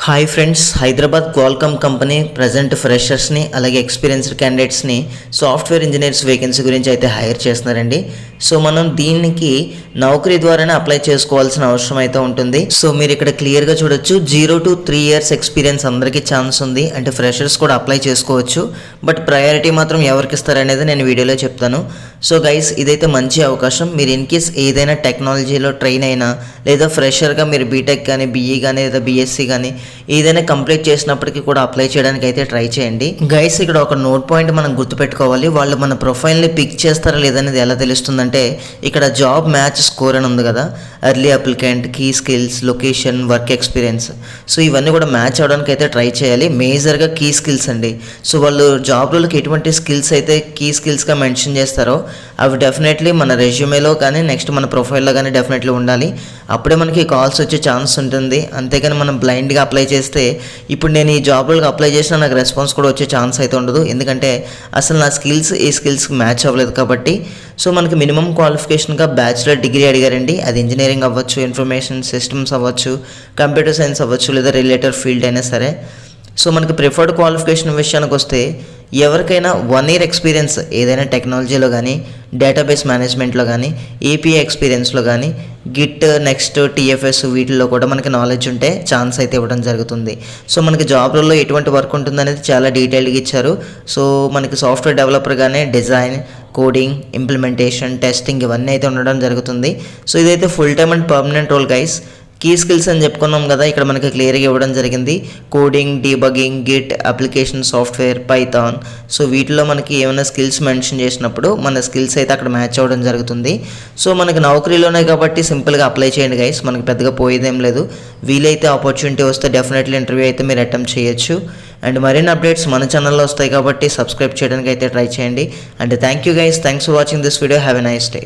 Hi friends, Hyderabad Qualcomm company present ఫ్రెషర్స్ని అలాగే experienced క్యాండిడేట్స్ని సాఫ్ట్వేర్ ఇంజనీర్స్ వేకెన్సీ గురించి అయితే హైర్ చేస్తున్నారండి. సో మనం దీనికి నౌకరీ ద్వారానే అప్లై చేసుకోవాల్సిన అవసరం అయితే ఉంటుంది. సో మీరు ఇక్కడ క్లియర్గా చూడొచ్చు 0 to 3 years ఎక్స్పీరియన్స్ అందరికీ ఛాన్స్ ఉంది. అంటే ఫ్రెషర్స్ కూడా అప్లై చేసుకోవచ్చు. బట్ ప్రయారిటీ మాత్రం ఎవరికి ఇస్తారనేది నేను వీడియోలో చెప్తాను. సో గైస్, ఇదైతే మంచి అవకాశం. మీరు ఇన్ కేస్ ఏదైనా టెక్నాలజీలో ట్రైన్ అయినా లేదా ఫ్రెషర్గా మీరు బీటెక్ కానీ బీఈ కానీ లేదా బీఎస్సీ కానీ ఏదైనా కంప్లీట్ చేసినప్పటికీ కూడా అప్లై చేయడానికి అయితే ట్రై చేయండి. గైస్, ఇక్కడ ఒక నోట్ పాయింట్ మనం గుర్తుపెట్టుకోవాలి. వాళ్ళు మన ప్రొఫైల్ని పిక్ చేస్తారా లేదనేది ఎలా తెలుస్తుందంటే ఇక్కడ జాబ్ మ్యాచ్ స్కోర్ అని ఉంది కదా, early applicant, key skills, location, work experience. So ఇవన్నీ కూడా మ్యాచ్ అవడానికి అయితే ట్రై చేయాలి. మేజర్గా కీ స్కిల్స్ అండి. సో వాళ్ళు జాబ్ రోల్కి ఎటువంటి స్కిల్స్ అయితే కీ స్కిల్స్గా మెన్షన్ చేస్తారో అవి డెఫినెట్లీ మన రెజ్యూమేలో కానీ నెక్స్ట్ మన ప్రొఫైల్లో కానీ డెఫినెట్లీ ఉండాలి. అప్పుడే మనకి కాల్స్ వచ్చే ఛాన్స్ ఉంటుంది. అంతేకాని మనం బ్లైండ్గా అప్లై చేస్తే ఇప్పుడు నేను ఈ జాబ్ రోల్కి అప్లై చేసినా నాకు రెస్పాన్స్ కూడా వచ్చే ఛాన్స్ అయితే ఉండదు. ఎందుకంటే అసలు నా స్కిల్స్ ఈ స్కిల్స్కి మ్యాచ్ అవ్వలేదు కాబట్టి. సో మనకి మినిమం క్వాలిఫికేషన్గా బ్యాచిలర్ డిగ్రీ అడిగారండి. అది ఇంజనీరింగ్ అవ్వచ్చు, ఇన్ఫర్మేషన్ సిస్టమ్స్ అవ్వచ్చు, కంప్యూటర్ సైన్స్ అవ్వచ్చు, లేదా రిలేటెడ్ ఫీల్డ్ అయినా సరే. సో మనకి ప్రిఫర్డ్ క్వాలిఫికేషన్ విషయానికి వస్తే ఎవరికైనా 1 year ఎక్స్పీరియన్స్ ఏదైనా టెక్నాలజీలో కానీ డేటాబేస్ మేనేజ్మెంట్లో కానీ ఏపీఐ ఎక్స్పీరియన్స్లో కానీ గిట్, నెక్స్ట్, టీఎఫ్ఎస్ వీటిల్లో కూడా మనకి నాలెడ్జ్ ఉంటే ఛాన్స్ అయితే ఇవ్వడం జరుగుతుంది. సో మనకి జాబ్ రోల్లో ఎటువంటి వర్క్ ఉంటుంది అనేది చాలా డీటెయిల్గా ఇచ్చారు. సో మనకి సాఫ్ట్వేర్ డెవలపర్గానే డిజైన్, కోడింగ్, ఇంప్లిమెంటేషన్, టెస్టింగ్ ఇవన్నీ అయితే ఉండడం జరుగుతుంది. సో ఇదైతే full time and permanent role guys. Key skills అని చెప్పుకున్నాం కదా, ఇక్కడ మనకి క్లియర్గా ఇవ్వడం జరిగింది. Coding, debugging, Git, application software, Python. So వీటిలో మనకి ఏమైనా స్కిల్స్ మెన్షన్ చేసినప్పుడు మన స్కిల్స్ అయితే అక్కడ మ్యాచ్ అవ్వడం జరుగుతుంది. సో మనకి నౌకరీలోనే కాబట్టి సింపుల్గా అప్లై చేయండి గైస్. మనకి పెద్దగా పోయేదేం లేదు. వీలైతే ఆపర్చునిటీ వస్తే డెఫినెట్లీ ఇంటర్వ్యూ అయితే మీరు అటెంప్ట్ చేయొచ్చు. అండ్ మరిన్ని అప్డేట్స్ మన ఛానల్లో వస్తాయి కాబట్టి సబ్స్క్రైబ్ చేయడానికి అయితే ట్రై చేయండి. And thank you guys, thanks for watching this video. Have a nice day.